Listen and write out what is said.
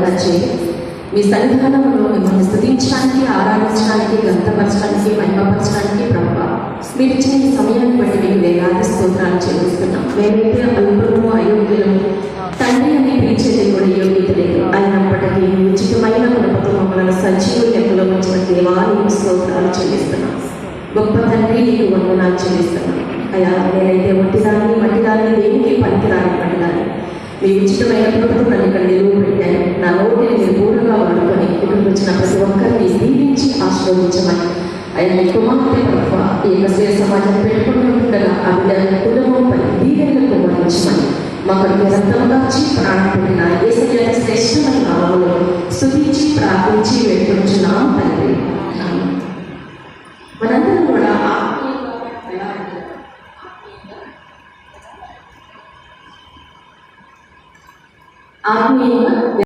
వచ్చి మీ సన్నిధానంలో మిమ్మల్ని స్తుతించడానికి, ఆరాధించడానికి, గంతపరచడానికి, మహిమపరచడానికి ప్రభువా మీరు ఇచ్చిన ఈ సమయాన్ని బట్టి మీకు వేలాది స్తోత్రాలు చెల్లిస్తున్నాం. మేమైతే అల్పులము, అయోగ్యులము, తండ్రి అని పిలిచేది కూడా యోగ్యత లేదు. అయినప్పటికీ ఉచితమైన కృపతో మమ్మల్ని సజీవ లెక్కలో ఉంచిన దేవాలయం స్తోత్రాలు చెల్లిస్తున్నాం. గొప్ప తండ్రి నీకు వందనాలు చెల్లిస్తున్నాం. అయ్యా నేనైతే ఒట్టిదాన్ని, మట్టిదాన్ని, దేనికి పనికిరాని పట్టిదాన్ని మీ ఉచితమైన కృపతో నన్ను ఇక్కడ నిలువ పెట్టాను. నా నోటిని మీరు పూర్ణంగా వాడుకొని ఇక్కడికి వచ్చిన ప్రతి ఒక్కరిని దీవించి ఆశీర్వదించమని ఆయన మీ కుమార్తె ప్రభు ఈ యొక్క సమాజం పెట్టుకుని ఉండగా ఆ బిడ్డల కుటుంబంపై దీవెనలకు వరించమని మా కొరకు రక్తంగా ప్రాణం పెట్టిన యేసయ్య శ్రేష్టమైన నామములో స్తుతించి ప్రార్థించి వేడుకొనుచున్నాం తండ్రి. మనందరం కూడా ఆత్మీయంగా